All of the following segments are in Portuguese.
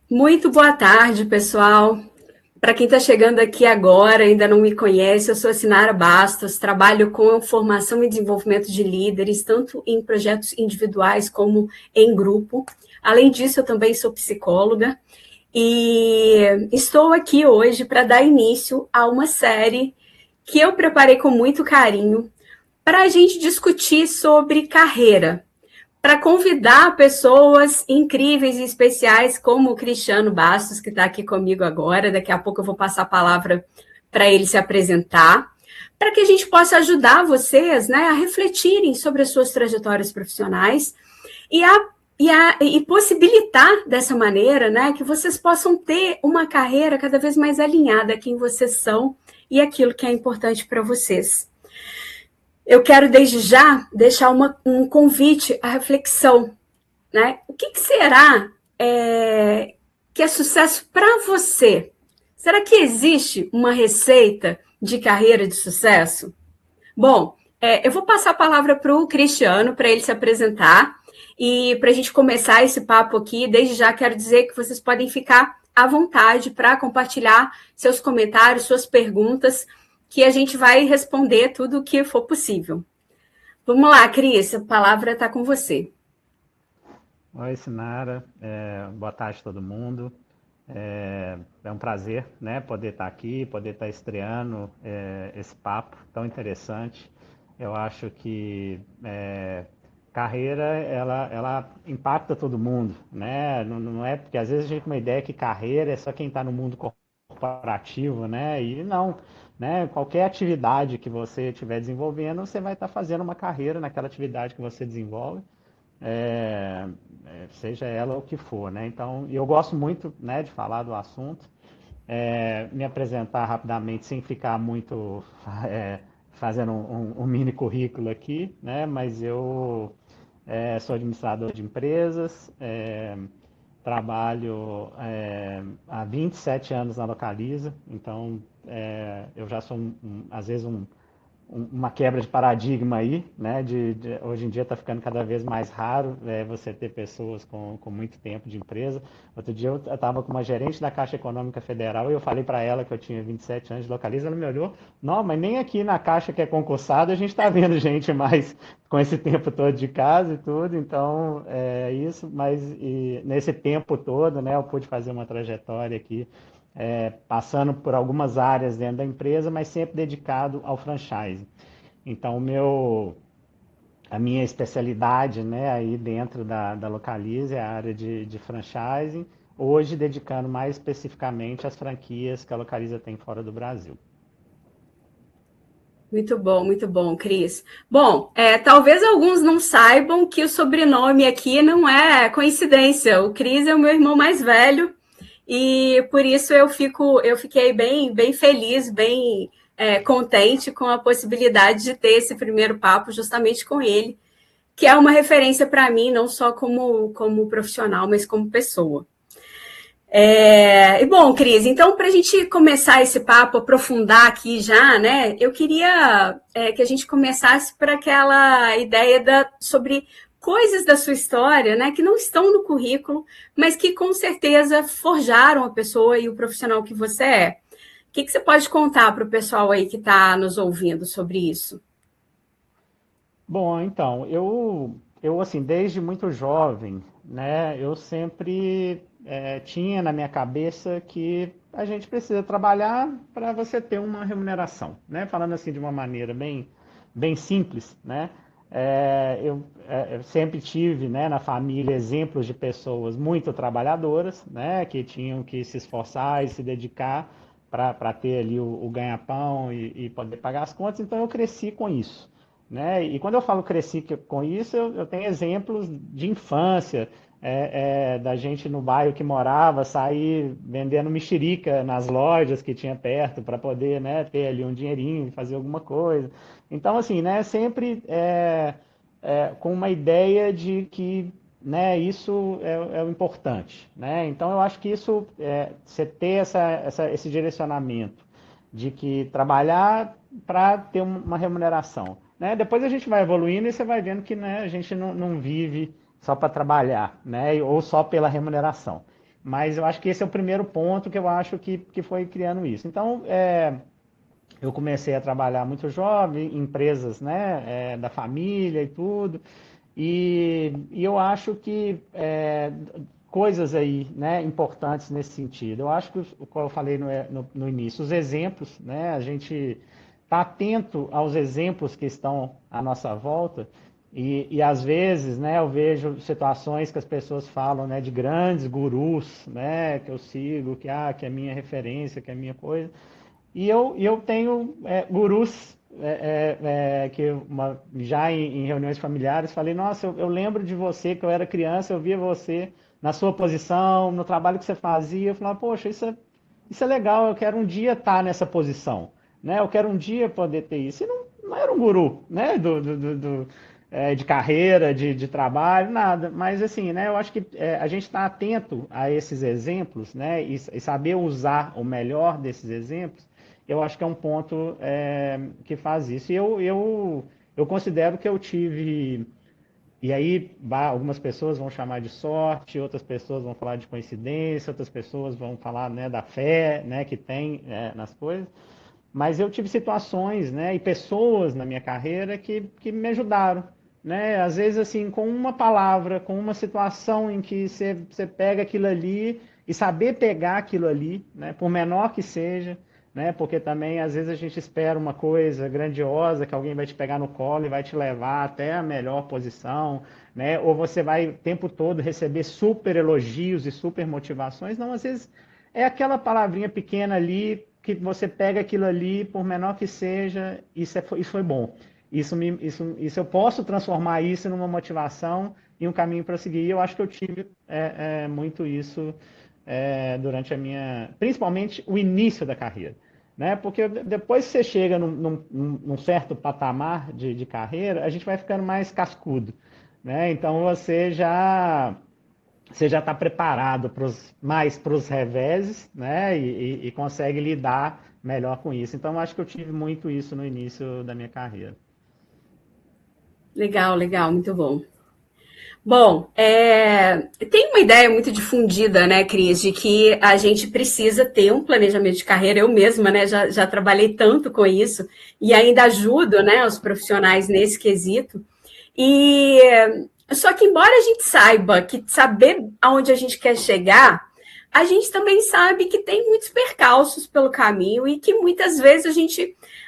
Muito boa tarde, pessoal. Para quem está chegando aqui agora, ainda não me conhece, eu sou a Sinara Bastos, trabalho com formação e desenvolvimento de líderes, tanto em projetos individuais como em grupo. Além disso, eu também sou psicóloga e estou aqui hoje para dar início a uma série que eu preparei com muito carinho para a gente discutir sobre carreira, para convidar pessoas incríveis e especiais, como o Cristiano Bastos, que está aqui comigo agora. Daqui a pouco eu vou passar a palavra para ele se apresentar, para que a gente possa ajudar vocês, né, a refletirem sobre as suas trajetórias profissionais e e possibilitar dessa maneira, né, que vocês possam ter uma carreira cada vez mais alinhada a quem vocês são e aquilo que é importante para vocês. Eu quero, desde já, deixar um convite à reflexão, né? O que será que é sucesso para você? Será que existe uma receita de carreira de sucesso? Bom, eu vou passar a palavra para o Cristiano, para ele se apresentar, e para a gente começar esse papo aqui. Desde já quero dizer que vocês podem ficar à vontade para compartilhar seus comentários, suas perguntas, que a gente vai responder tudo o que for possível. Vamos lá, Cris, a palavra está com você. Oi, Sinara. Boa tarde a todo mundo. É um prazer, né, poder estar aqui, poder estar estreando esse papo tão interessante. Eu acho que carreira, ela impacta todo mundo, né? Não é porque às vezes a gente tem uma ideia que carreira é só quem está no mundo corporativo, né? E não, né? Qualquer atividade que você estiver desenvolvendo, você vai estar fazendo uma carreira naquela atividade que você desenvolve é, seja ela o que for, né? Então, eu gosto muito, né, de falar do assunto, me apresentar rapidamente sem ficar muito fazendo um mini currículo aqui, né? Mas eu sou administrador de empresas, trabalho há 27 anos na Localiza, então eu já sou, às vezes, uma quebra de paradigma aí, né? Hoje em dia está ficando cada vez mais raro você ter pessoas com muito tempo de empresa. Outro dia eu estava com uma gerente da Caixa Econômica Federal e eu falei para ela que eu tinha 27 anos de Localiza, ela me olhou, não, mas nem aqui na Caixa que é concursada a gente está vendo gente mais com esse tempo todo de casa e tudo, então é isso, mas nesse tempo todo, né, eu pude fazer uma trajetória aqui passando por algumas áreas dentro da empresa, mas sempre dedicado ao franchise. Então, a minha especialidade, né, aí dentro da Localize é a área de franchising, hoje dedicando mais especificamente às franquias que a Localiza tem fora do Brasil. Muito bom, Cris. Bom, talvez alguns não saibam que o sobrenome aqui não é coincidência. O Cris é o meu irmão mais velho e por isso eu fiquei bem feliz, bem contente com a possibilidade de ter esse primeiro papo justamente com ele, que é uma referência para mim, não só como profissional, mas como pessoa. E bom, Cris, então para a gente começar esse papo, aprofundar aqui já, né? Eu queria que a gente começasse por aquela ideia sobre coisas da sua história, né, que não estão no currículo, mas que com certeza forjaram a pessoa e o profissional que você é. O que você pode contar para o pessoal aí que está nos ouvindo sobre isso? Bom, então, eu assim, desde muito jovem, né, eu sempre tinha na minha cabeça que a gente precisa trabalhar para você ter uma remuneração, né? Falando assim de uma maneira bem simples, né? Eu sempre tive, né, na família exemplos de pessoas muito trabalhadoras, né, que tinham que se esforçar e se dedicar para ter ali o ganha-pão e poder pagar as contas, então eu cresci com isso, né? E quando eu falo cresci com isso, eu tenho exemplos de infância, da gente no bairro que morava, sair vendendo mexerica nas lojas que tinha perto para poder, né, ter ali um dinheirinho e fazer alguma coisa. Então, assim, né, sempre com uma ideia de que, né, isso é o importante, né? Então, eu acho que isso, você ter esse direcionamento de que trabalhar para ter uma remuneração, né? Depois a gente vai evoluindo e você vai vendo que, né, a gente não vive só para trabalhar, né? Ou só pela remuneração. Mas eu acho que esse é o primeiro ponto que eu acho que foi criando isso. Então, eu comecei a trabalhar muito jovem, em empresas, né, da família e tudo, e eu acho que coisas aí, né, importantes nesse sentido. Eu acho que, como eu falei no início, os exemplos, né, a gente está atento aos exemplos que estão à nossa volta, e às vezes, né, eu vejo situações que as pessoas falam, né, de grandes gurus, né, que eu sigo, que é minha referência, que é minha coisa. E eu tenho gurus que já em reuniões familiares falei, nossa, eu lembro de você, que eu era criança, eu via você na sua posição, no trabalho que você fazia, eu falava, poxa, isso é legal, eu quero um dia estar nessa posição, né? Eu quero um dia poder ter isso. E não era um guru, né? De carreira, de trabalho, nada. Mas assim, né? Eu acho que a gente está atento a esses exemplos, né? E saber usar o melhor desses exemplos, eu acho que é um ponto que faz isso. E eu considero que eu tive. E aí, algumas pessoas vão chamar de sorte, outras pessoas vão falar de coincidência, outras pessoas vão falar, né, da fé, né, que tem nas coisas. Mas eu tive situações, né, e pessoas na minha carreira que me ajudaram, né? Às vezes, assim, com uma palavra, com uma situação em que você pega aquilo ali e saber pegar aquilo ali, né, por menor que seja, né? Porque também, às vezes, a gente espera uma coisa grandiosa, que alguém vai te pegar no colo e vai te levar até a melhor posição, né? Ou você vai o tempo todo receber super elogios e super motivações. Não, às vezes é aquela palavrinha pequena ali que você pega aquilo ali, por menor que seja, isso foi bom. Isso eu posso transformar isso numa motivação e um caminho para seguir. E eu acho que eu tive muito isso durante principalmente o início da carreira, né? Porque depois que você chega num certo patamar de carreira, a gente vai ficando mais cascudo, né? Então você já está preparado mais para os reveses, né? E consegue lidar melhor com isso. Então, acho que eu tive muito isso no início da minha carreira. Legal, legal, muito bom. Bom, tem uma ideia muito difundida, né, Cris, de que a gente precisa ter um planejamento de carreira. Eu mesma, né, já trabalhei tanto com isso e ainda ajudo, né, os profissionais nesse quesito. E só que embora a gente saiba que saber aonde a gente quer chegar, a gente também sabe que tem muitos percalços pelo caminho e que muitas vezes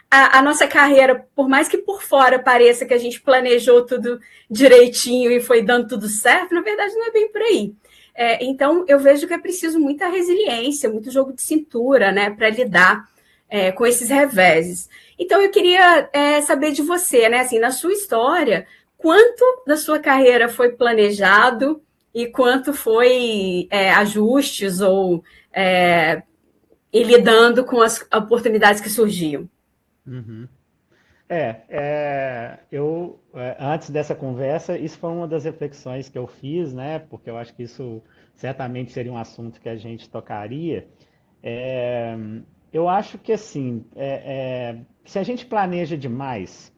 a nossa carreira, por mais que por fora pareça que a gente planejou tudo direitinho e foi dando tudo certo, na verdade não é bem por aí. Então eu vejo que é preciso muita resiliência, muito jogo de cintura, né, para lidar com esses reveses. Então eu queria saber de você, né, assim, na sua história, quanto da sua carreira foi planejado e quanto foi ajustes ou ir lidando com as oportunidades que surgiam. Uhum. Antes dessa conversa, isso foi uma das reflexões que eu fiz, né? Porque eu acho que isso certamente seria um assunto que a gente tocaria. É, eu acho que assim, se a gente planeja demais,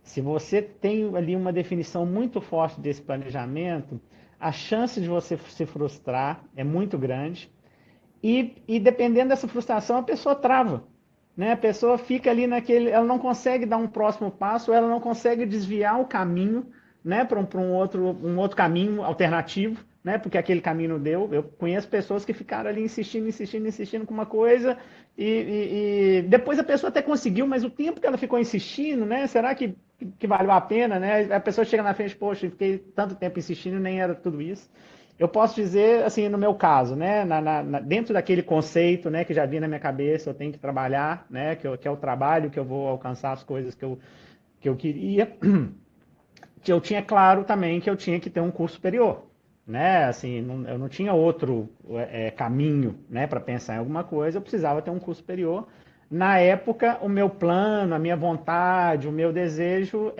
se você tem ali uma definição muito forte desse planejamento, a chance de você se frustrar é muito grande. E dependendo dessa frustração, a pessoa trava, né? A pessoa fica ali ela não consegue dar um próximo passo, ela não consegue desviar o caminho, né, para um outro caminho alternativo, né? Porque aquele caminho não deu. Eu conheço pessoas que ficaram ali insistindo, insistindo, insistindo com uma coisa e depois a pessoa até conseguiu, mas o tempo que ela ficou insistindo, né? Será que valeu a pena, né? A pessoa chega na frente, poxa, fiquei tanto tempo insistindo, nem era tudo isso. Eu posso dizer, assim, no meu caso, né, dentro daquele conceito, né, que já vi na minha cabeça, eu tenho que trabalhar, né, que é o trabalho, que eu vou alcançar as coisas que eu queria, que eu tinha claro também que eu tinha que ter um curso superior, né, assim, eu não tinha outro caminho, né, para pensar em alguma coisa, eu precisava ter um curso superior. Na época, o meu plano, a minha vontade, o meu desejo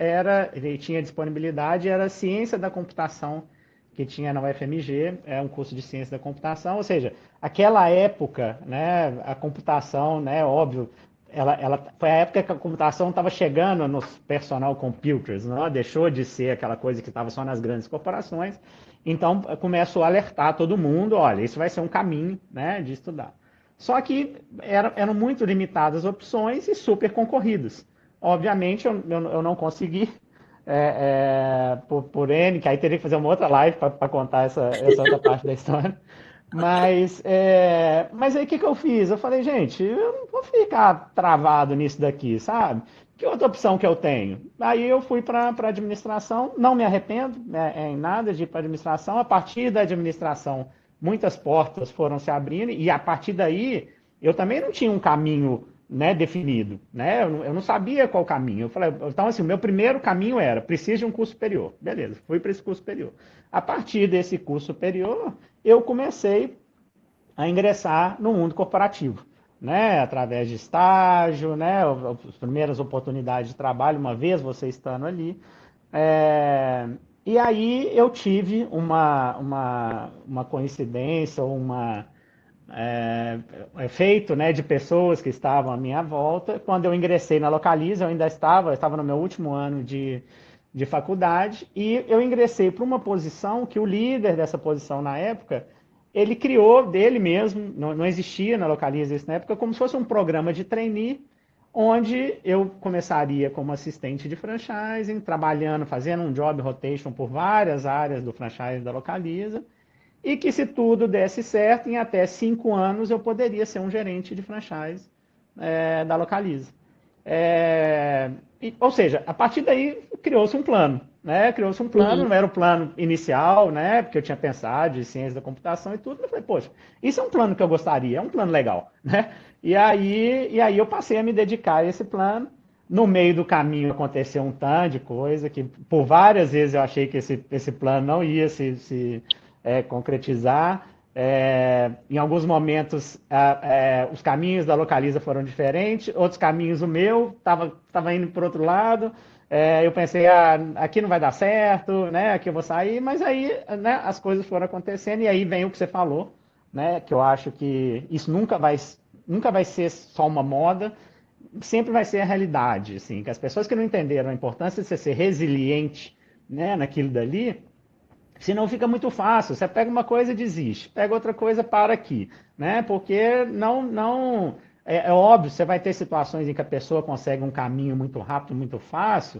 ele tinha disponibilidade, era ciência da computação que tinha na UFMG, é um curso de ciência da computação, ou seja, aquela época, né, a computação, né, óbvio, foi a época que a computação estava chegando nos personal computers, não? Deixou de ser aquela coisa que estava só nas grandes corporações. Então começou a alertar todo mundo, olha, isso vai ser um caminho, né, de estudar. Só que eram muito limitadas as opções e super concorridas. Obviamente eu não consegui, por N, que aí teria que fazer uma outra live para contar essa outra parte da história. Mas aí o que eu fiz? Eu falei, gente, eu não vou ficar travado nisso daqui, sabe? Que outra opção que eu tenho? Aí eu fui para administração, não me arrependo, em nada de ir para administração. A partir da administração, muitas portas foram se abrindo, e a partir daí eu também não tinha um caminho, né, definido, né? Eu não sabia qual caminho. Eu falei, então, assim, o meu primeiro caminho era, preciso de um curso superior. Beleza, fui para esse curso superior. A partir desse curso superior, eu comecei a ingressar no mundo corporativo, né? Através de estágio, né? As primeiras oportunidades de trabalho, uma vez você estando ali. E aí eu tive uma coincidência, efeito, né, de pessoas que estavam à minha volta. Quando eu ingressei na Localiza, eu estava no meu último ano de faculdade, e eu ingressei para uma posição que o líder dessa posição na época, ele criou dele mesmo, não existia na Localiza isso na época, como se fosse um programa de trainee, onde eu começaria como assistente de franchising, trabalhando, fazendo um job rotation por várias áreas do franchise da Localiza, e que se tudo desse certo, em até 5 anos eu poderia ser um gerente de franchise da Localiza. Ou seja, a partir daí criou-se um plano, né? Criou-se um plano, não era o plano inicial, né? Porque eu tinha pensado de ciência da computação e tudo, mas eu falei, poxa, isso é um plano que eu gostaria, é um plano legal, né? E aí eu passei a me dedicar a esse plano. No meio do caminho aconteceu um tanto de coisa que por várias vezes eu achei que esse plano não ia se concretizar. Em alguns momentos os caminhos da Localiza foram diferentes, outros caminhos o meu estava indo por outro lado. Eu pensei, aqui não vai dar certo, né? Aqui eu vou sair, mas aí, né, as coisas foram acontecendo, e aí vem o que você falou, né? Que eu acho que isso nunca vai ser só uma moda, sempre vai ser a realidade, assim, que as pessoas que não entenderam a importância de você ser resiliente, né, naquilo dali, senão fica muito fácil. Você pega uma coisa e desiste, pega outra coisa, para aqui, né? Porque não é óbvio, você vai ter situações em que a pessoa consegue um caminho muito rápido, muito fácil,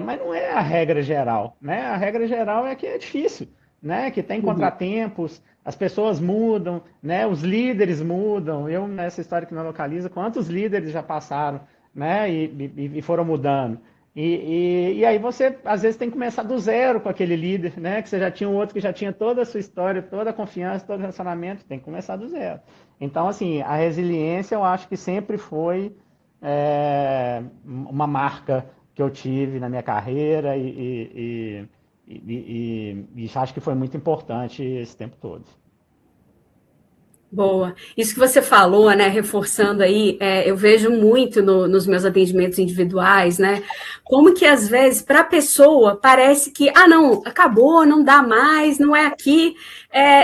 mas não é a regra geral, né? A regra geral é que é difícil, né? Que tem contratempos, as pessoas mudam, né? Os líderes mudam. Eu, nessa história que não localiza, quantos líderes já passaram, né? E foram mudando. E aí você, às vezes, tem que começar do zero com aquele líder, né? Que você já tinha um outro que já tinha toda a sua história, toda a confiança, todo o relacionamento, tem que começar do zero. Então, assim, a resiliência eu acho que sempre foi uma marca que eu tive na minha carreira e acho que foi muito importante esse tempo todo. Boa. Isso que você falou, né, reforçando aí, eu vejo muito nos meus atendimentos individuais, né, como que às vezes para a pessoa parece que, não, acabou, não dá mais, não é aqui.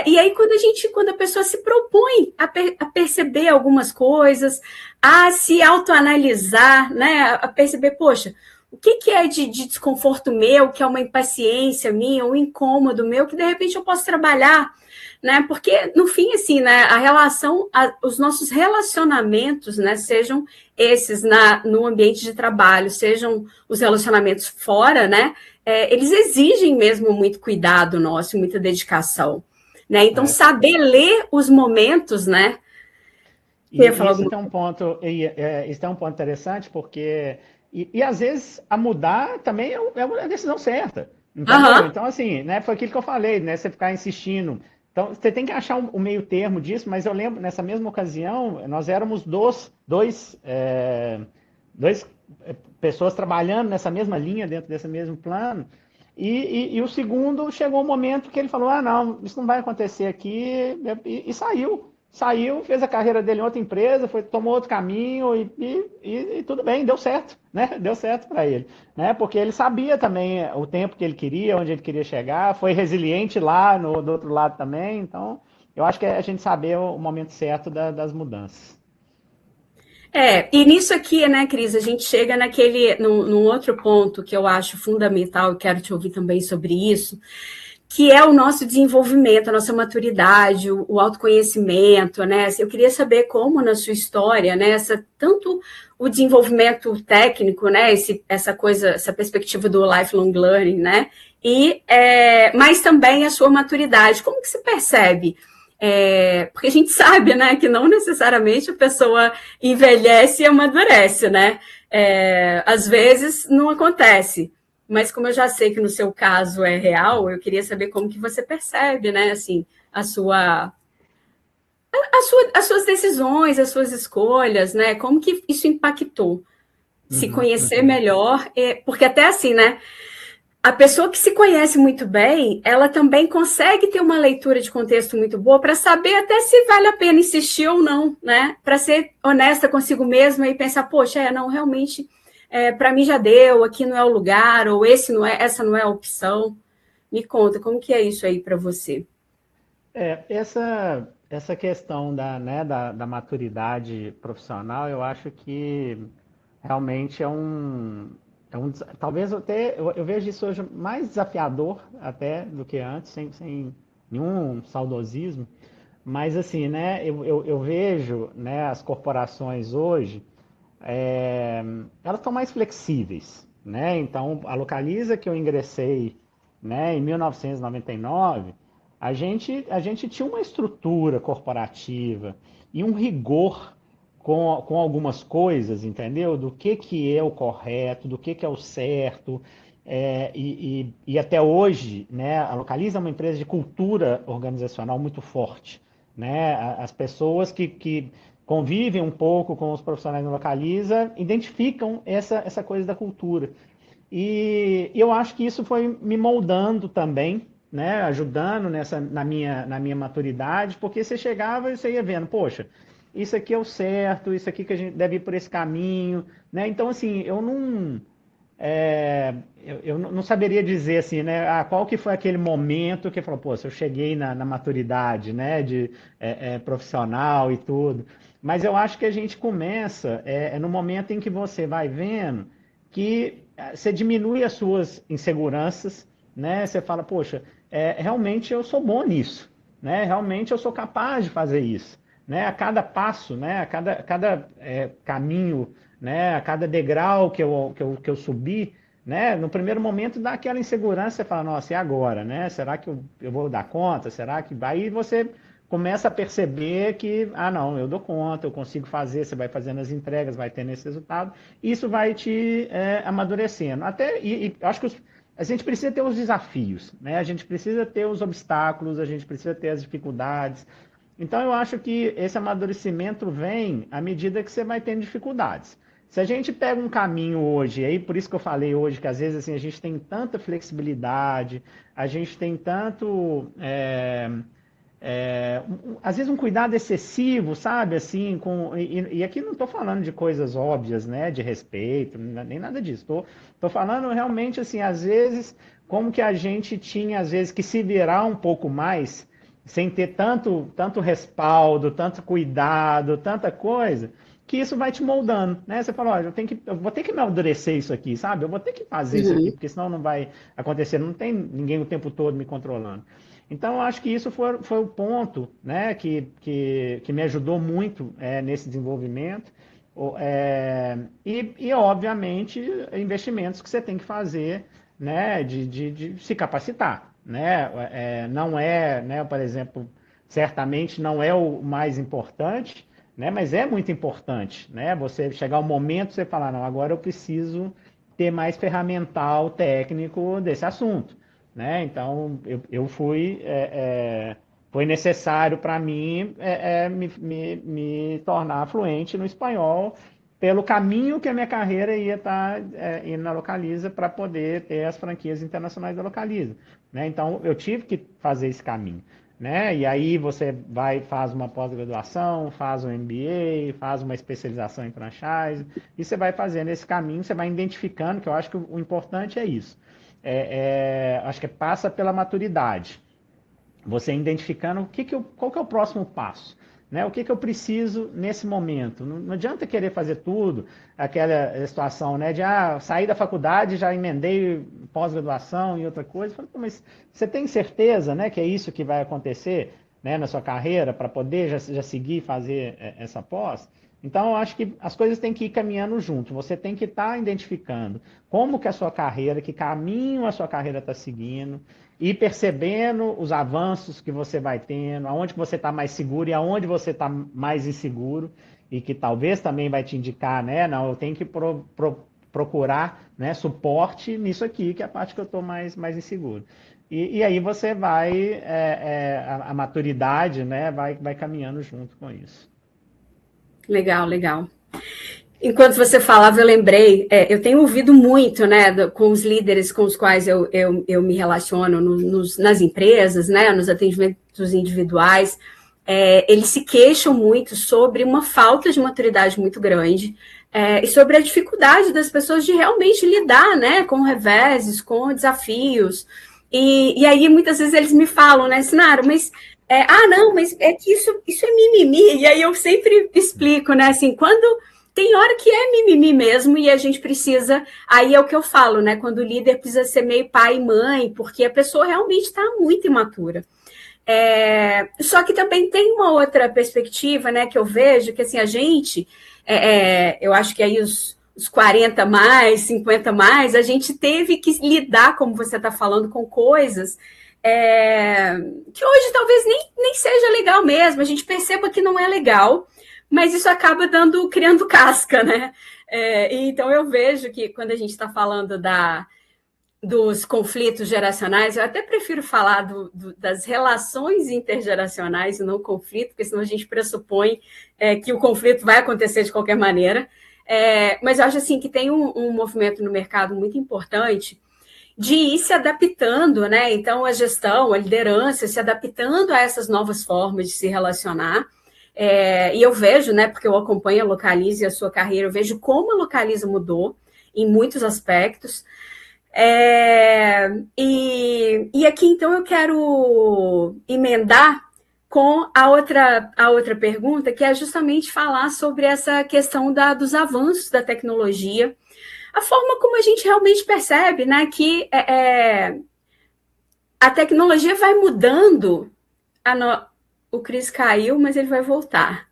E aí quando a pessoa se propõe a perceber algumas coisas, a se autoanalisar, né, a perceber, poxa, o que é de desconforto meu, que é uma impaciência minha, um incômodo meu, que de repente eu posso trabalhar, né? Porque no fim, assim, né, os nossos relacionamentos, né, sejam esses no ambiente de trabalho, sejam os relacionamentos fora, né, eles exigem mesmo muito cuidado nosso, muita dedicação, né? Então saber ler os momentos, né? Isso tem um ponto, isso tem um ponto interessante, porque às vezes a mudar também é uma decisão certa, entendeu? Então, assim, né, foi aquilo que eu falei, né? Você ficar insistindo. Então, você tem que achar o meio termo disso, mas eu lembro, nessa mesma ocasião, nós éramos dois pessoas trabalhando nessa mesma linha, dentro desse mesmo plano, e o segundo chegou um momento que ele falou, não, isso não vai acontecer aqui, e saiu, fez a carreira dele em outra empresa, tomou outro caminho e tudo bem, deu certo, né? Deu certo para ele, né? Porque ele sabia também o tempo que ele queria, onde ele queria chegar, foi resiliente lá do outro lado também. Então, eu acho que é a gente saber o momento certo das mudanças. E nisso aqui, né, Cris, a gente chega num outro ponto que eu acho fundamental, e quero te ouvir também sobre isso, que é o nosso desenvolvimento, a nossa maturidade, o autoconhecimento, né? Eu queria saber como na sua história, né, tanto o desenvolvimento técnico, né, essa perspectiva do lifelong learning, né, mas também a sua maturidade, como que se percebe? Porque a gente sabe, né, que não necessariamente a pessoa envelhece e amadurece, né? Às vezes não acontece. Mas como eu já sei que no seu caso é real, eu queria saber como que você percebe, né, assim, as suas decisões, as suas escolhas, né? Como que isso impactou? Se Uhum, conhecer uhum. melhor, porque até assim, né? A pessoa que se conhece muito bem, ela também consegue ter uma leitura de contexto muito boa para saber até se vale a pena insistir ou não, né? Para ser honesta consigo mesma e pensar, poxa, não, realmente, para mim já deu, aqui não é o lugar, ou essa não é a opção. Me conta, como que é isso aí para você? Essa questão da maturidade profissional, eu acho que realmente talvez eu vejo isso hoje mais desafiador até do que antes, sem nenhum saudosismo, mas assim, né, eu vejo, né, as corporações hoje, é, elas estão mais flexíveis, né? Então, a Localiza que eu ingressei, né, em 1999, a gente tinha uma estrutura corporativa e um rigor com algumas coisas, entendeu? Do que é o correto, do que é o certo. E até hoje, né, a Localiza é uma empresa de cultura organizacional muito forte, né? As pessoas que convivem um pouco com os profissionais da Localiza identificam essa coisa da cultura. E eu acho que isso foi me moldando também, né, ajudando na minha maturidade, porque você chegava e você ia vendo, poxa, isso aqui é o certo, isso aqui que a gente deve ir por esse caminho, né? Então, assim, eu não saberia dizer assim, né? Qual que foi aquele momento que falou, pô, se eu cheguei na maturidade, né, profissional e tudo. Mas eu acho que a gente começa no momento em que você vai vendo que você diminui as suas inseguranças, né? Você fala, poxa, realmente eu sou bom nisso, né? Realmente eu sou capaz de fazer isso, né? A cada passo, né? A cada caminho, né? A cada degrau que eu subi, né? No primeiro momento dá aquela insegurança, você fala, nossa, e agora, né? Será que eu vou dar conta? Será que vai? Aí você começa a perceber que, não, eu dou conta, eu consigo fazer, você vai fazendo as entregas, vai tendo esse resultado, isso vai te amadurecendo. E acho que a gente precisa ter os desafios, né? A gente precisa ter os obstáculos, a gente precisa ter as dificuldades. Então, eu acho que esse amadurecimento vem à medida que você vai tendo dificuldades. Se a gente pega um caminho hoje, aí por isso que eu falei hoje, que às vezes assim, a gente tem tanta flexibilidade, a gente tem tanto. Às vezes um cuidado excessivo, sabe? Assim, e aqui não estou falando de coisas óbvias, né? De respeito, nem nada disso. Estou falando realmente assim, às vezes, como que a gente tinha, às vezes, que se virar um pouco mais, sem ter tanto respaldo, tanto cuidado, tanta coisa, que isso vai te moldando, né? Você fala, olha, eu vou ter que me amadurecer isso aqui, sabe? Eu vou ter que fazer isso aqui, Uhum. porque senão não vai acontecer, não tem ninguém o tempo todo me controlando. Então, eu acho que isso foi o ponto, né, que me ajudou muito nesse desenvolvimento. Obviamente, investimentos que você tem que fazer, né, de se capacitar, né? Não é, né, por exemplo, certamente não é o mais importante, né, mas é muito importante, né? Você chegar um momento você falar, não, agora eu preciso ter mais ferramental técnico desse assunto, né? Então eu foi necessário para mim me tornar fluente no espanhol pelo caminho que a minha carreira ia estar indo na Localiza para poder ter as franquias internacionais da Localiza, né? Então eu tive que fazer esse caminho, né? E aí você faz uma pós-graduação, faz um MBA, faz uma especialização em franchise, e você vai fazendo esse caminho, você vai identificando, que eu acho que o importante é isso. Acho que passa pela maturidade. Você identificando qual que é o próximo passo. né? O que eu preciso nesse momento? Não adianta querer fazer tudo, aquela situação, né, de sair da faculdade, já emendei pós-graduação e outra coisa. Falei, mas você tem certeza, né, que é isso que vai acontecer, né, na sua carreira, para poder já seguir fazer essa pós? Então, eu acho que as coisas têm que ir caminhando junto. Você tem que estar identificando como que a sua carreira, que caminho a sua carreira está seguindo, e percebendo os avanços que você vai tendo, aonde que você está mais seguro e aonde você está mais inseguro, e que talvez também vai te indicar, né? Não, eu tenho que procurar, né, suporte nisso aqui, que é a parte que eu estou mais inseguro. E aí você vai, a maturidade, né, vai caminhando junto com isso. Legal, legal. Enquanto você falava, eu lembrei, eu tenho ouvido muito, né, com os líderes com os quais eu me relaciono nas empresas, né, nos atendimentos individuais, eles se queixam muito sobre uma falta de maturidade muito grande, e sobre a dificuldade das pessoas de realmente lidar, né, com reveses, com desafios. E aí, muitas vezes, eles me falam, né, Sinara, mas não, mas é que isso é mimimi. E aí eu sempre explico, né? Assim, quando tem hora que é mimimi mesmo e a gente precisa. Aí é o que eu falo, né? Quando o líder precisa ser meio pai e mãe, porque a pessoa realmente está muito imatura. Só que também tem uma outra perspectiva, né? Que eu vejo que assim, a gente, eu acho que aí os 40 mais, 50 mais, a gente teve que lidar, como você está falando, com coisas. Que hoje talvez nem seja legal mesmo, a gente perceba que não é legal, mas isso acaba criando casca, né? Então eu vejo que quando a gente está falando dos conflitos geracionais, eu até prefiro falar das relações intergeracionais e não conflito, porque senão a gente pressupõe que o conflito vai acontecer de qualquer maneira. Mas eu acho assim que tem um movimento no mercado muito importante de ir se adaptando, né? Então, a gestão, a liderança, se adaptando a essas novas formas de se relacionar. E eu vejo, né, porque eu acompanho a Localiza e a sua carreira, eu vejo como a Localiza mudou em muitos aspectos. E aqui, então, eu quero emendar com a outra pergunta, que é justamente falar sobre essa questão dos avanços da tecnologia, a forma como a gente realmente percebe, né, que a tecnologia vai mudando. O Cris caiu, mas ele vai voltar.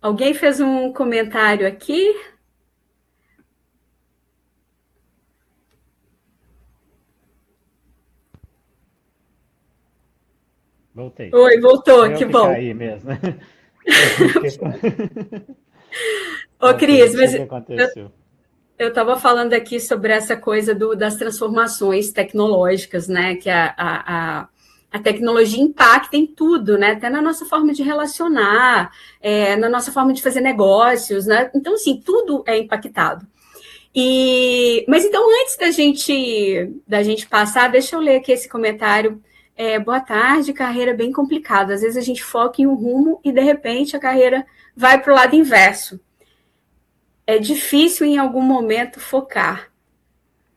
Alguém fez um comentário aqui? Voltei. Oi, voltou, que bom. Caí mesmo. Ô, Cris, mas que aconteceu? Eu estava falando aqui sobre essa coisa das transformações tecnológicas, né? Que a tecnologia impacta em tudo, né? Até na nossa forma de relacionar, na nossa forma de fazer negócios, né? Então, assim, tudo é impactado. Mas então, antes da gente passar, deixa eu ler aqui esse comentário. Boa tarde, carreira bem complicada. Às vezes a gente foca em um rumo e, de repente, a carreira vai para o lado inverso. É difícil em algum momento focar.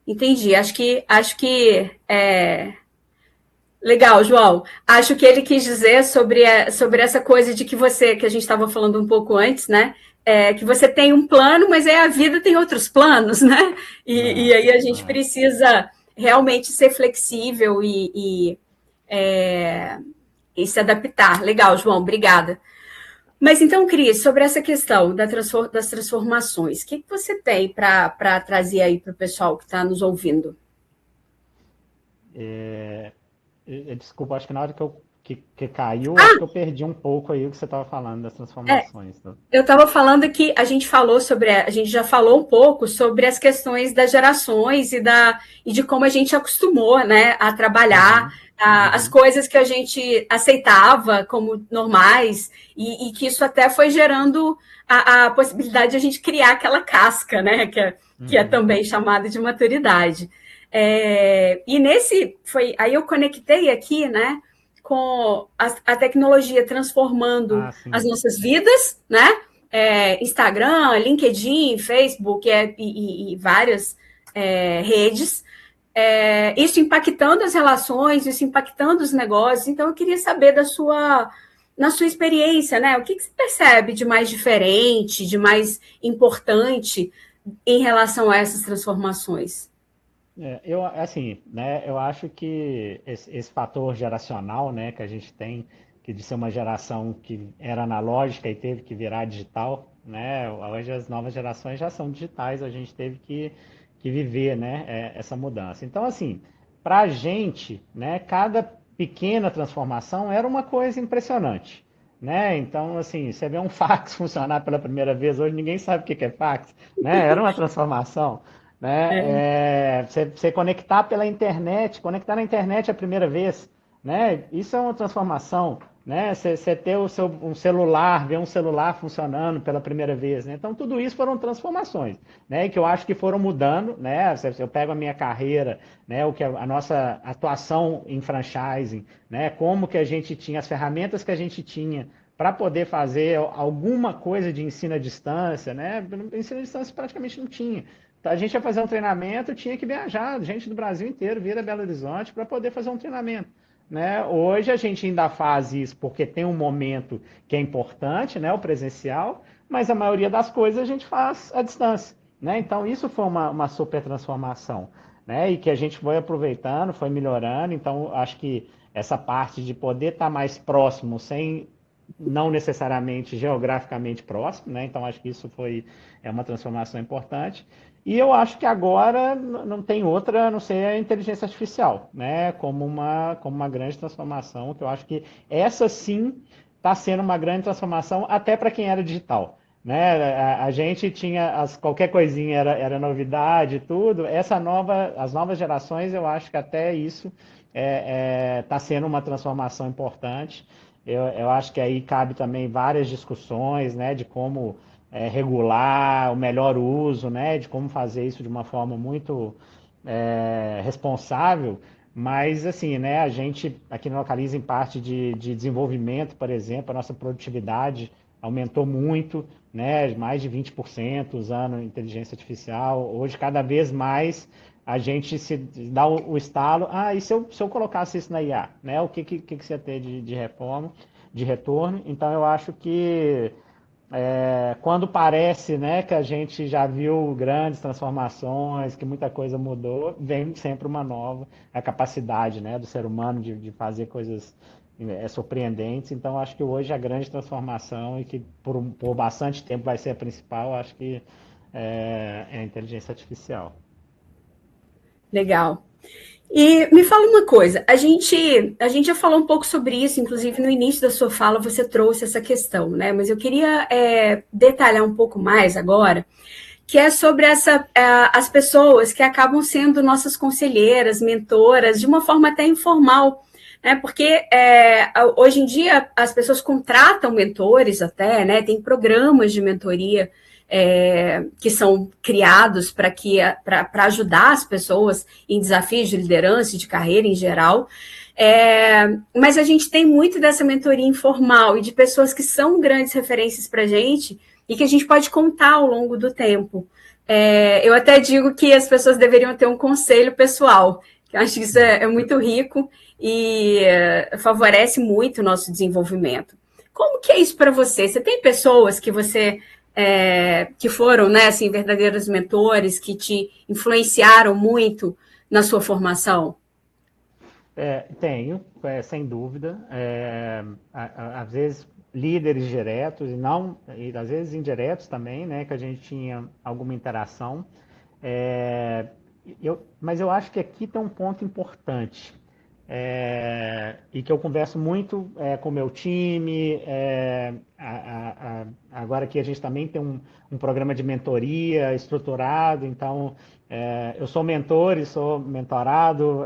Entendi. Acho que legal, João. Acho que ele quis dizer sobre essa coisa de que a gente estava falando um pouco antes, né? Que você tem um plano, mas a vida tem outros planos, né? E aí a gente precisa realmente ser flexível e se adaptar. Legal, João. Obrigada. Mas então, Cris, sobre essa questão das transformações, o que você tem para trazer aí para o pessoal que está nos ouvindo? Desculpa, acho que na hora que caiu, acho que eu perdi um pouco aí o que você estava falando das transformações. Eu estava falando que a gente já falou um pouco sobre as questões das gerações e de como a gente acostumou, né, a trabalhar. As coisas que a gente aceitava como normais, e que isso até foi gerando a possibilidade de a gente criar aquela casca, né? Que é também chamada de maturidade. Aí eu conectei aqui, né, com a tecnologia transformando as nossas vidas, né? Instagram, LinkedIn, Facebook e várias redes. isso impactando as relações, isso impactando os negócios. Então, eu queria saber na sua experiência, né? O que você percebe de mais diferente, de mais importante em relação a essas transformações? Eu, assim, né, eu acho que esse fator geracional, né, que a gente tem, que de ser uma geração que era analógica e teve que virar digital, né, hoje as novas gerações já são digitais, a gente teve que viver, né, essa mudança. Então, assim, para a gente, né, cada pequena transformação era uma coisa impressionante, né? Então, assim, você vê um fax funcionar pela primeira vez hoje, ninguém sabe o que que é fax, né? Era uma transformação, né? Você conectar pela internet, conectar na internet a primeira vez, né? Isso é uma transformação, né? Você ter um celular, ver um celular funcionando pela primeira vez, né? Então tudo isso foram transformações, né? Que eu acho que foram mudando, né? Eu pego a minha carreira, né? O que a nossa atuação em franchising, né? Como que a gente tinha as ferramentas que a gente tinha para poder fazer alguma coisa de ensino à distância, né? Ensino à distância praticamente não tinha. A gente ia fazer um treinamento, tinha que viajar, gente do Brasil inteiro, vir a Belo Horizonte para poder fazer um treinamento. Né? Hoje a gente ainda faz isso porque tem um momento que é importante, né? O presencial, mas a maioria das coisas a gente faz à distância. Né? Então isso foi uma super transformação. Né? E que a gente foi aproveitando, foi melhorando. Então acho que essa parte de poder estar mais próximo sem não necessariamente geograficamente próximo, né? Então acho que isso é uma transformação importante. E eu acho que agora não tem outra a não ser a inteligência artificial, né? Como uma grande transformação, que eu acho que essa sim está sendo uma grande transformação até para quem era digital. Né? A gente tinha qualquer coisinha era novidade, tudo. As novas gerações, eu acho que até isso está sendo uma transformação importante. Eu acho que aí cabe também várias discussões, né, de como regular o melhor uso, né, de como fazer isso de uma forma muito responsável, mas assim, né, a gente aqui no Localiza em parte de desenvolvimento, por exemplo, a nossa produtividade aumentou muito, né, mais de 20% usando inteligência artificial. Hoje, cada vez mais, a gente se dá o estalo, e se eu colocasse isso na IA, né, o que você ia ter de reforma, de retorno? Então, eu acho que quando parece, né, que a gente já viu grandes transformações, que muita coisa mudou, vem sempre uma nova, a capacidade, né, do ser humano de fazer coisas surpreendentes. Então, acho que hoje a grande transformação e que por bastante tempo vai ser a principal, acho que é a inteligência artificial. Legal. E me fala uma coisa, a gente já falou um pouco sobre isso, inclusive no início da sua fala você trouxe essa questão, né? Mas eu queria detalhar um pouco mais agora, que é sobre as pessoas que acabam sendo nossas conselheiras, mentoras, de uma forma até informal, né? Porque hoje em dia as pessoas contratam mentores até, né? Tem programas de mentoria que são criados para ajudar as pessoas em desafios de liderança e de carreira em geral. Mas a gente tem muito dessa mentoria informal e de pessoas que são grandes referências para a gente e que a gente pode contar ao longo do tempo. Eu até digo que as pessoas deveriam ter um conselho pessoal, que eu acho que isso é muito rico e favorece muito o nosso desenvolvimento. Como que é isso para você? Você tem pessoas que foram, né, assim, verdadeiros mentores, que te influenciaram muito na sua formação? Tenho, sem dúvida. Às vezes líderes diretos e não, e às vezes indiretos também, né, que a gente tinha alguma interação. É, mas eu acho que aqui tem um ponto importante, e que eu converso muito com o meu time. Agora que a gente também tem um programa de mentoria estruturado, então eu sou mentor e sou mentorado,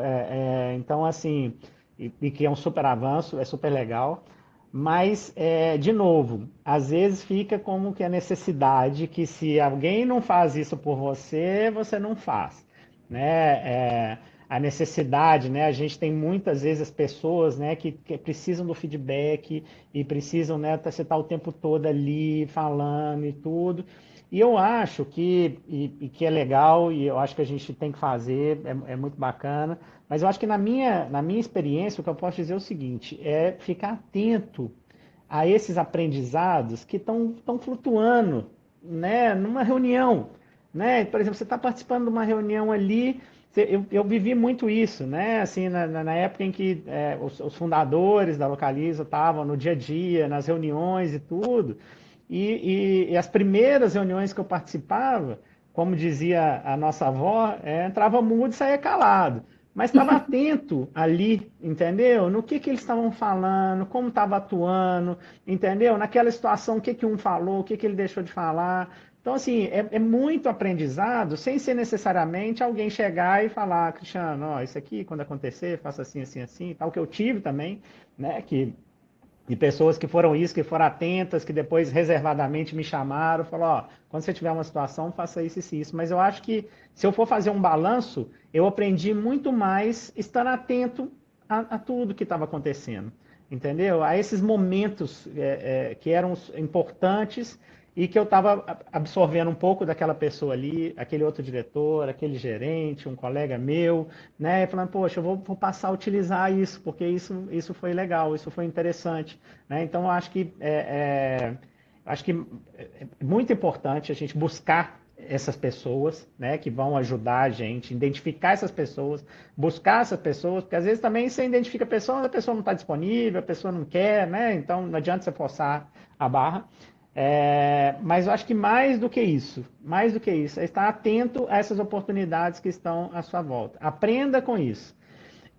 então assim, e que é um super avanço, é super legal. Mas, de novo, às vezes fica como que a necessidade que se alguém não faz isso por você, você não faz, né? A necessidade, né? A gente tem muitas vezes as pessoas, né, que precisam do feedback e precisam, né, você estar o tempo todo ali falando e tudo. E eu acho que é legal, e eu acho que a gente tem que fazer, é muito bacana, mas eu acho que na minha experiência, o que eu posso dizer é o seguinte, é ficar atento a esses aprendizados que estão flutuando, né, numa reunião, né? Por exemplo, você está participando de uma reunião ali, eu vivi muito isso, né? Assim, na época em que os fundadores da Localiza estavam no dia a dia, nas reuniões e tudo, e as primeiras reuniões que eu participava, como dizia a nossa avó, entrava mudo e saía calado. Mas estava atento ali, entendeu? No que eles estavam falando, como estava atuando, entendeu? Naquela situação, o que um falou, o que ele deixou de falar. Então, assim, é muito aprendizado, sem ser necessariamente alguém chegar e falar, Cristiano, ó, isso aqui, quando acontecer, faça assim, assim, assim, tal, que eu tive também, né, de pessoas que foram isso, que foram atentas, que depois reservadamente me chamaram, falaram, ó, quando você tiver uma situação, faça isso e isso. Mas eu acho que se eu for fazer um balanço, eu aprendi muito mais estando atento a tudo que estava acontecendo, entendeu? A esses momentos que eram importantes e que eu estava absorvendo um pouco daquela pessoa ali, aquele outro diretor, aquele gerente, um colega meu, né? E falando, poxa, eu vou passar a utilizar isso, porque isso foi legal, isso foi interessante, né? Então, eu acho que é muito importante a gente buscar essas pessoas, né, que vão ajudar a gente, identificar essas pessoas, buscar essas pessoas, porque às vezes também você identifica a pessoa não está disponível, a pessoa não quer, né? Então não adianta você forçar a barra. Mas eu acho que mais do que isso, é estar atento a essas oportunidades que estão à sua volta. Aprenda com isso.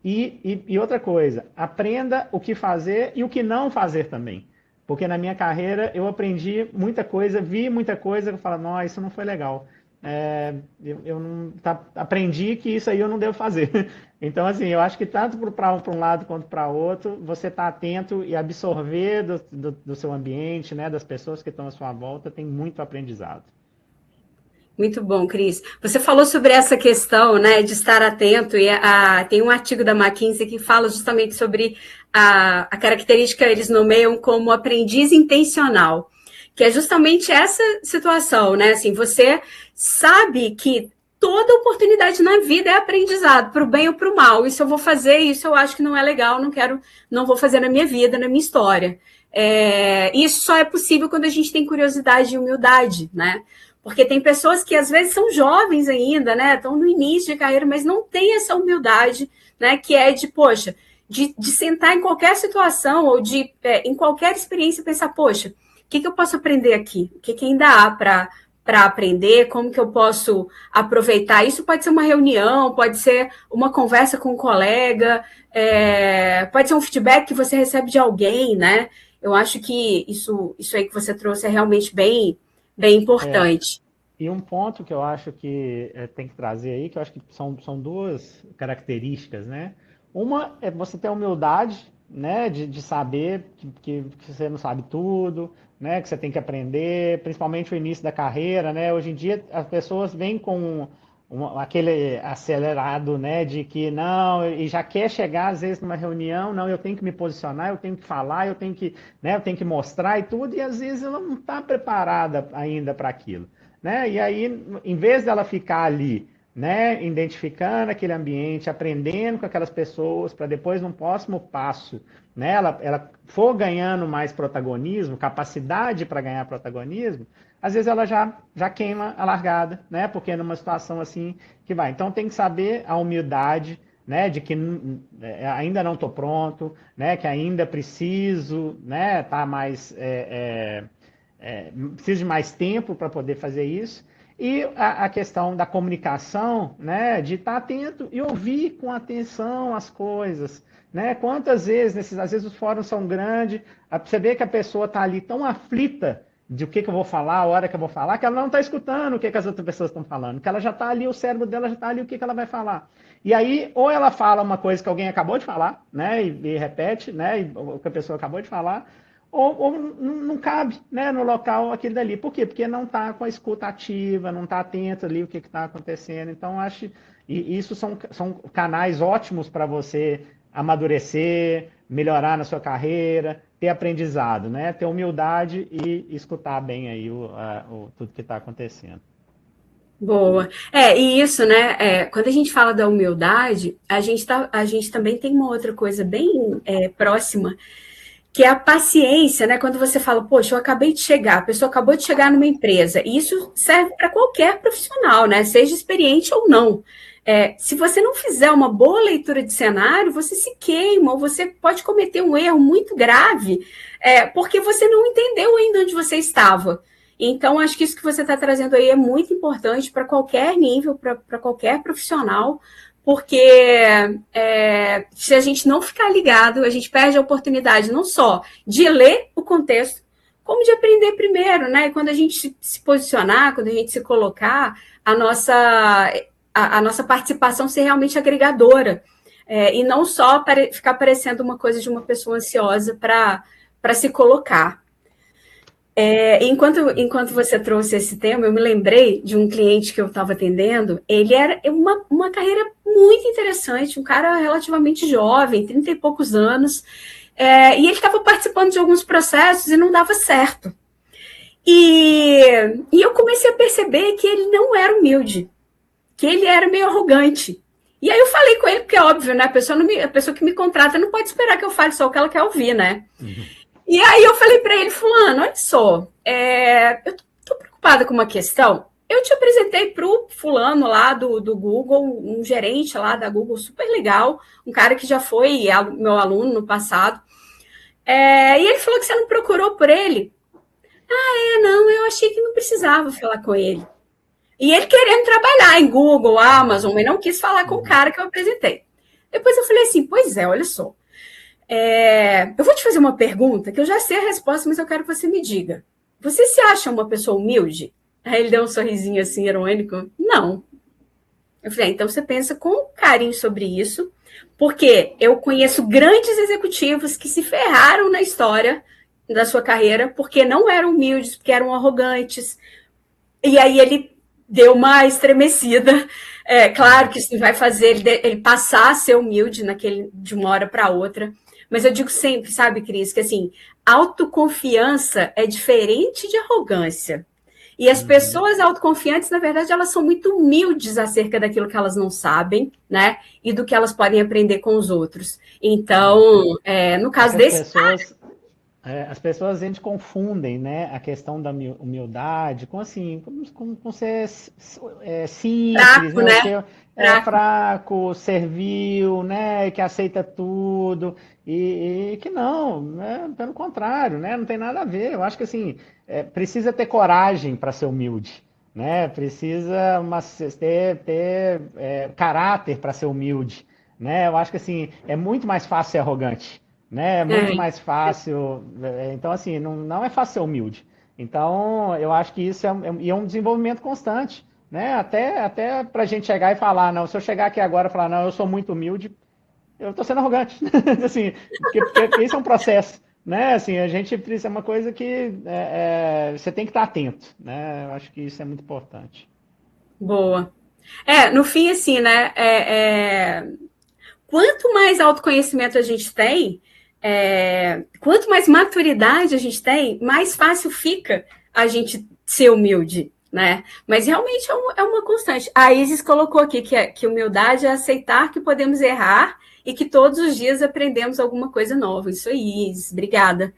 E outra coisa, aprenda o que fazer e o que não fazer também. Porque na minha carreira eu aprendi muita coisa, vi muita coisa que eu falo, não, isso não foi legal. Eu não, aprendi que isso aí eu não devo fazer. Então, assim, eu acho que tanto para um lado quanto para outro, você está atento e absorver do seu ambiente, né, das pessoas que estão à sua volta, tem muito aprendizado. Muito bom, Cris. Você falou sobre essa questão, né, de estar atento, e tem um artigo da McKinsey que fala justamente sobre a característica, eles nomeiam como aprendiz intencional, que é justamente essa situação, né? Assim, você sabe que toda oportunidade na vida é aprendizado, para o bem ou para o mal. Isso eu vou fazer, isso eu acho que não é legal, não quero, não vou fazer na minha vida, na minha história. Isso só é possível quando a gente tem curiosidade e humildade, né? Porque tem pessoas que às vezes são jovens ainda, né? Estão no início de carreira, mas não tem essa humildade, né? Que é de, poxa, de sentar em qualquer situação ou em qualquer experiência pensar, poxa, o que eu posso aprender aqui? O que ainda há para aprender? Como que eu posso aproveitar? Isso pode ser uma reunião, pode ser uma conversa com um colega, pode ser um feedback que você recebe de alguém, né? Eu acho que isso aí que você trouxe é realmente bem É, importante. e um ponto que eu acho que tem que trazer aí, que eu acho que são duas características, né? Uma é você ter a humildade, né, de saber que você não sabe tudo, né, que você tem que aprender, principalmente o início da carreira, né? Hoje em dia as pessoas vêm com aquele acelerado, né, de que não, e já quer chegar às vezes numa reunião, não, eu tenho que me posicionar, eu tenho que falar, eu tenho que mostrar e tudo, e às vezes ela não está preparada ainda para aquilo, né? E aí, em vez dela ficar ali, né, identificando aquele ambiente, aprendendo com aquelas pessoas, para depois, num próximo passo, né, ela for ganhando mais protagonismo, capacidade para ganhar protagonismo, às vezes ela já queima a largada, né, porque é numa situação assim que vai. Então tem que saber a humildade, né, de que ainda não estou pronto, né, que ainda preciso, né, tá mais preciso de mais tempo para poder fazer isso. E a questão da comunicação, né, de estar atento e ouvir com atenção as coisas, né? Quantas vezes, às vezes os fóruns são grandes, você vê que a pessoa está ali tão aflita de o que eu vou falar, a hora que eu vou falar, que ela não está escutando o que as outras pessoas estão falando, que ela já está ali, o cérebro dela já está ali, o que ela vai falar. E aí, ou ela fala uma coisa que alguém acabou de falar, né, e repete, né, o que a pessoa acabou de falar, ou não cabe, né, no local aquele dali. Por quê? Porque não está com a escuta ativa, não está atento ali o que está acontecendo. Então, acho e isso são canais ótimos para você amadurecer, melhorar na sua carreira, ter aprendizado, né? Ter humildade e escutar bem aí tudo que está acontecendo. Boa. E isso, né? Quando a gente fala da humildade, a gente também tem uma outra coisa bem próxima, que é a paciência, né? Quando você fala, poxa, eu acabei de chegar, a pessoa acabou de chegar numa empresa, e isso serve para qualquer profissional, né? Seja experiente ou não. Se você não fizer uma boa leitura de cenário, você se queima, ou você pode cometer um erro muito grave, porque você não entendeu ainda onde você estava. Então, acho que isso que você está trazendo aí é muito importante para qualquer nível, para qualquer profissional, porque se a gente não ficar ligado, a gente perde a oportunidade não só de ler o contexto, como de aprender primeiro, né? E quando a gente se posicionar, quando a gente se colocar, a nossa participação ser realmente agregadora, e não só ficar parecendo uma coisa de uma pessoa ansiosa para se colocar. Enquanto você trouxe esse tema, eu me lembrei de um cliente que eu estava atendendo. Ele era uma carreira muito interessante, um cara relativamente jovem, 30 e poucos anos, e ele estava participando de alguns processos e não dava certo. E eu comecei a perceber que ele não era humilde, que ele era meio arrogante. E aí eu falei com ele, porque é óbvio, né? A pessoa que me contrata não pode esperar que eu fale só o que ela quer ouvir, né? Uhum. E aí eu falei para ele, fulano, olha só, eu tô preocupada com uma questão. Eu te apresentei pro fulano lá do Google, um gerente lá da Google super legal, um cara que já foi meu aluno no passado. E ele falou que você não procurou por ele. Não, eu achei que não precisava falar com ele. E ele querendo trabalhar em Google, Amazon, mas não quis falar com o cara que eu apresentei. Depois eu falei assim, pois olha só. Eu vou te fazer uma pergunta que eu já sei a resposta, mas eu quero que você me diga. Você se acha uma pessoa humilde? Aí ele deu um sorrisinho assim, irônico. Não. Eu falei, então você pensa com carinho sobre isso, porque eu conheço grandes executivos que se ferraram na história da sua carreira porque não eram humildes, porque eram arrogantes. E aí ele deu uma estremecida. Claro que isso vai fazer ele passar a ser humilde de uma hora para outra. Mas eu digo sempre, sabe, Cris, que assim, autoconfiança é diferente de arrogância. E as pessoas autoconfiantes, na verdade, elas são muito humildes acerca daquilo que elas não sabem, né? E do que elas podem aprender com os outros. Então, no caso desse. As pessoas, a gente confundem, né, a questão da humildade com assim, com ser simples, fraco, né? Ser fraco, servil, né, que aceita tudo e que não, né, pelo contrário, né, não tem nada a ver. Eu acho que assim, precisa ter coragem para ser humilde, né? Precisa ter caráter para ser humilde, né? Eu acho que assim, é muito mais fácil ser arrogante. Né? É muito mais fácil. Então, assim, não é fácil ser humilde. Então, eu acho que isso é um desenvolvimento constante. Né? Até para a gente chegar e falar, não, se eu chegar aqui agora e falar, não, eu sou muito humilde, eu estou sendo arrogante. Assim, porque isso é um processo. Né? Assim, a gente precisa, é uma coisa que você tem que estar atento. Né? Eu acho que isso é muito importante. Boa. No fim, assim, né? Quanto mais autoconhecimento a gente tem, quanto mais maturidade a gente tem, mais fácil fica a gente ser humilde, né? Mas realmente é uma constante. A Isis colocou aqui que humildade é aceitar que podemos errar e que todos os dias aprendemos alguma coisa nova. Isso aí, Isis. Obrigada.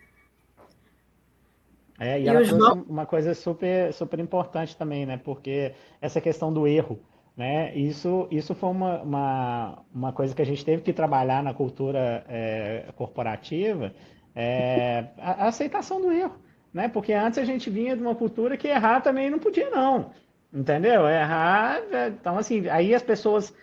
E ela trouxe uma coisa super, super importante também, né? Porque essa questão do erro, né? Isso foi uma coisa que a gente teve que trabalhar na cultura corporativa, a aceitação do erro, né? Porque antes a gente vinha de uma cultura que errar também não podia, não. Entendeu? Errar, então assim, aí as pessoas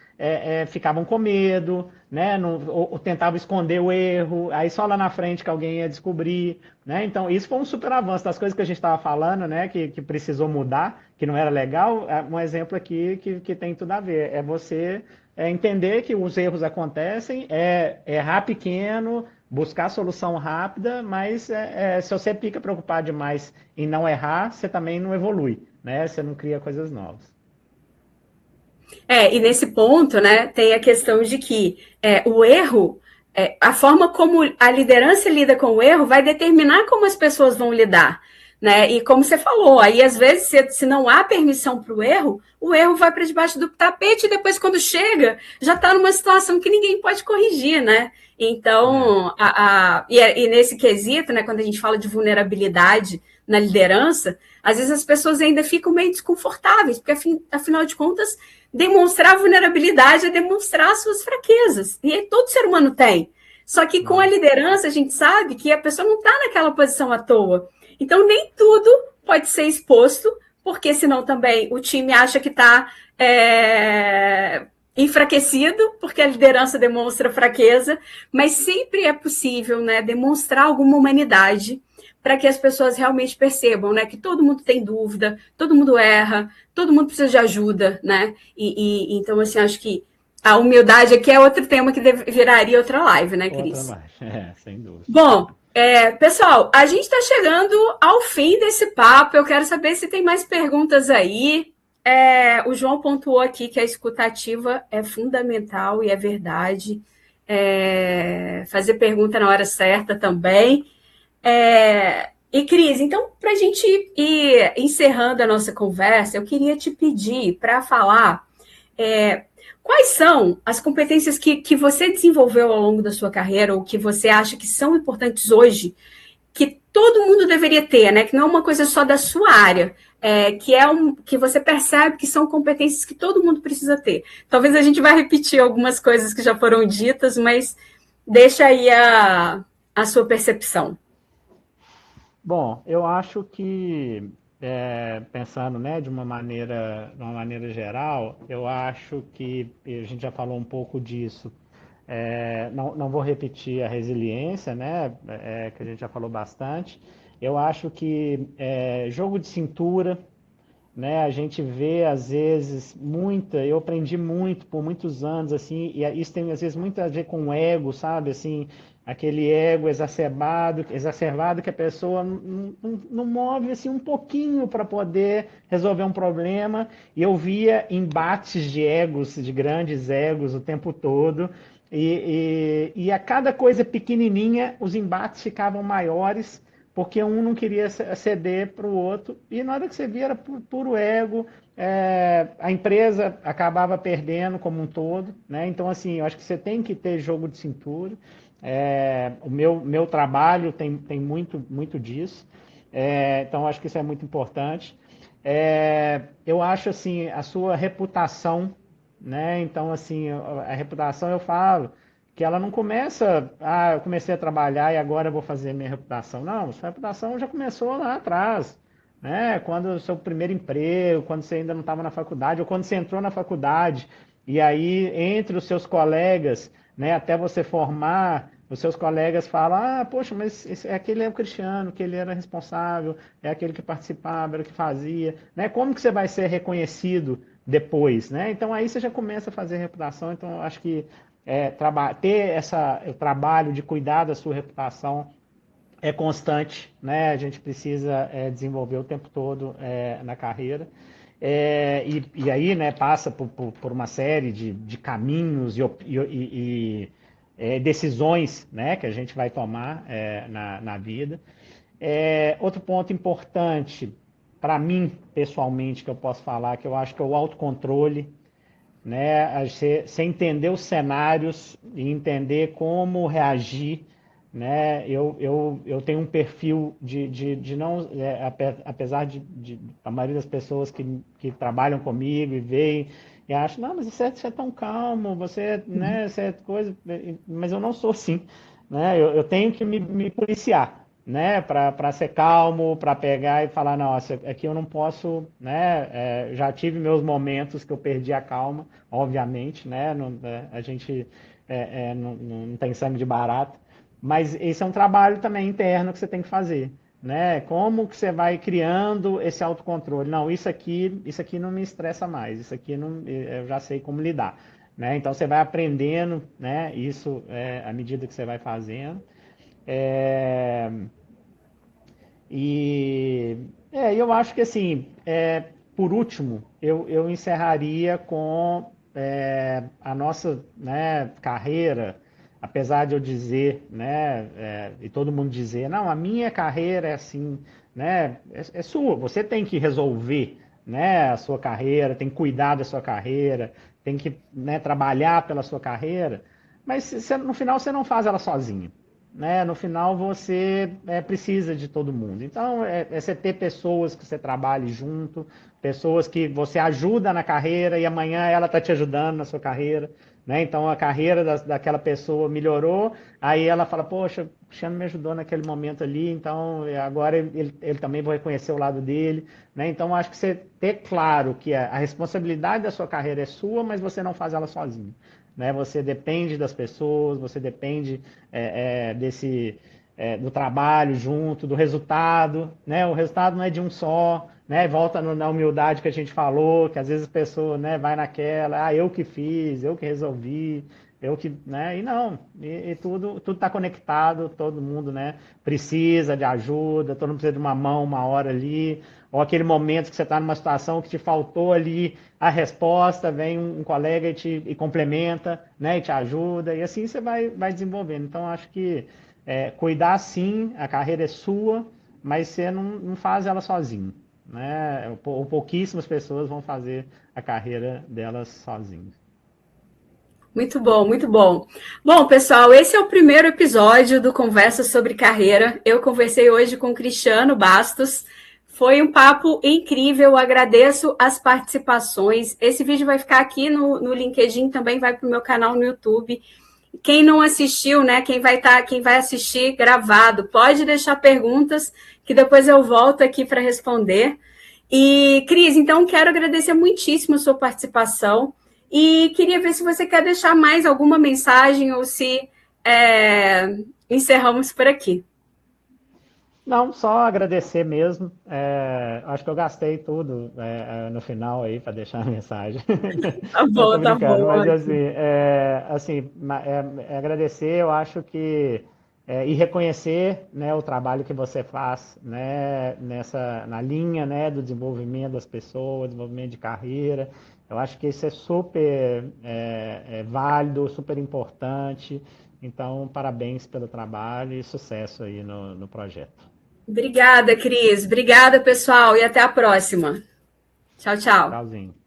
ficavam com medo, né? Ou tentavam esconder o erro, aí só lá na frente que alguém ia descobrir, né? Então, isso foi um super avanço das coisas que a gente estava falando, né? Que precisou mudar, que não era legal. Um exemplo aqui que tem tudo a ver. É você entender que os erros acontecem, errar pequeno, buscar solução rápida, mas se você fica preocupado demais em não errar, você também não evolui, né? Você não cria coisas novas. E nesse ponto, né, tem a questão de que o erro a forma como a liderança lida com o erro vai determinar como as pessoas vão lidar, né? E como você falou, aí às vezes, se não há permissão para o erro vai para debaixo do tapete e depois, quando chega, já está numa situação que ninguém pode corrigir, né? Então, e nesse quesito, né, quando a gente fala de vulnerabilidade na liderança, às vezes as pessoas ainda ficam meio desconfortáveis, porque afinal de contas, demonstrar vulnerabilidade é demonstrar as suas fraquezas. E todo ser humano tem. Só que com a liderança, a gente sabe que a pessoa não está naquela posição à toa. Então, nem tudo pode ser exposto, porque senão também o time acha que está enfraquecido, porque a liderança demonstra fraqueza, mas sempre é possível, né, demonstrar alguma humanidade para que as pessoas realmente percebam, né, que todo mundo tem dúvida, todo mundo erra, todo mundo precisa de ajuda, né? Então, assim, acho que a humildade aqui é outro tema que viraria outra live, né, Outra Cris? mais, sem dúvida. Bom, pessoal, a gente está chegando ao fim desse papo. Eu quero saber se tem mais perguntas aí. O João pontuou aqui que a escuta ativa é fundamental e é verdade. Fazer pergunta na hora certa também. E, Cris, então, para a gente ir encerrando a nossa conversa, eu queria te pedir para falar quais são as competências que você desenvolveu ao longo da sua carreira ou que você acha que são importantes hoje, que todo mundo deveria ter, né? Que não é uma coisa só da sua área, que você percebe que são competências que todo mundo precisa ter. Talvez a gente vai repetir algumas coisas que já foram ditas, mas deixa aí a sua percepção. Bom, eu acho que, pensando, né, de uma maneira geral, eu acho que e a gente já falou um pouco disso. Não vou repetir a resiliência, né, que a gente já falou bastante. Eu acho que jogo de cintura, né, a gente vê às vezes eu aprendi muito por muitos anos, assim, e isso tem às vezes muito a ver com o ego, sabe, assim, aquele ego exacerbado que a pessoa não move assim um pouquinho para poder resolver um problema. E eu via embates de egos, de grandes egos o tempo todo. E a cada coisa pequenininha, os embates ficavam maiores, porque um não queria ceder para o outro, e na hora que você via era puro ego, a empresa acabava perdendo como um todo, né? Então, assim, eu acho que você tem que ter jogo de cintura. O meu trabalho tem muito disso. Então, eu acho que isso é muito importante. Eu acho, assim, a sua reputação, né? Então, assim, a reputação eu falo que ela não começa, eu comecei a trabalhar e agora eu vou fazer minha reputação. Não, sua reputação já começou lá atrás, né? Quando o seu primeiro emprego, quando você ainda não estava na faculdade, ou quando você entrou na faculdade, e aí entre os seus colegas, né, até você formar, os seus colegas falam, poxa, mas aquele é o Cristiano, que ele era responsável, é aquele que participava, era o que fazia, né? Como que você vai ser reconhecido depois, né? Então aí você já começa a fazer reputação. Então eu acho que ter o trabalho de cuidar da sua reputação é constante, né? A gente precisa desenvolver o tempo todo na carreira. E aí, né, passa por uma série de caminhos e decisões, né, que a gente vai tomar na vida. Outro ponto importante para mim, pessoalmente, que eu posso falar, que eu acho que é o autocontrole, né? Você entender os cenários e entender como reagir, né? Eu tenho um perfil de não, apesar de a maioria das pessoas que trabalham comigo e veem e acham, não, mas você é tão calmo, né, você é coisa, mas eu não sou assim, né? Eu tenho que me policiar, né, para ser calmo, para pegar e falar, nossa, aqui eu não posso, né, já tive meus momentos que eu perdi a calma, obviamente, né, a gente não tem sangue de barata, mas esse é um trabalho também interno que você tem que fazer, né, como que você vai criando esse autocontrole, não, isso aqui não me estressa mais, isso aqui não, eu já sei como lidar, né, então você vai aprendendo, né, isso à medida que você vai fazendo, é, eu acho que assim, por último, eu encerraria com a nossa, né, carreira, apesar de eu dizer, né, e todo mundo dizer, não, a minha carreira é assim, né, é sua, você tem que resolver, né, a sua carreira, tem que cuidar da sua carreira, tem que, né, trabalhar pela sua carreira, mas no final você não faz ela sozinho, né? No final você precisa de todo mundo. Então é você ter pessoas que você trabalhe junto, pessoas que você ajuda na carreira e amanhã ela está te ajudando na sua carreira, né? Então a carreira daquela pessoa melhorou, aí ela fala, poxa, o Cristiano me ajudou naquele momento ali, então agora ele também vai reconhecer o lado dele, né? Então acho que você ter claro que a responsabilidade da sua carreira é sua, mas você não faz ela sozinho, né? Você depende das pessoas, você depende do trabalho junto, do resultado, né? O resultado não é de um só, né? Volta na humildade que a gente falou, que às vezes a pessoa, né, vai naquela, eu que fiz, eu que resolvi, eu que, né? E não, e tudo está conectado, todo mundo, né, precisa de ajuda, todo mundo precisa de uma mão, uma hora ali, ou aquele momento que você está numa situação que te faltou ali a resposta, vem um colega e complementa, né, e te ajuda, e assim você vai desenvolvendo. Então, acho que cuidar sim, a carreira é sua, mas você não faz ela sozinho, né? Ou pouquíssimas pessoas vão fazer a carreira delas sozinhas. Muito bom, muito bom. Bom, pessoal, esse é o primeiro episódio do Conversa sobre Carreira. Eu conversei hoje com o Cristiano Bastos. Foi um papo incrível, agradeço as participações. Esse vídeo vai ficar aqui no LinkedIn, também vai para o meu canal no YouTube. Quem não assistiu, né? Quem vai assistir gravado, pode deixar perguntas que depois eu volto aqui para responder. E, Cris, então quero agradecer muitíssimo a sua participação e queria ver se você quer deixar mais alguma mensagem ou se encerramos por aqui. Não, só agradecer mesmo. Acho que eu gastei tudo no final aí para deixar a mensagem. Eu tô Tá brincando, bom. mas assim, agradecer. Eu acho que e reconhecer, né, o trabalho que você faz, né, na linha, né, do desenvolvimento das pessoas, desenvolvimento de carreira. Eu acho que isso é super válido, super importante. Então, parabéns pelo trabalho e sucesso aí no projeto. Obrigada, Cris. Obrigada, pessoal, e até a próxima. Tchau, tchau. Tchauzinho.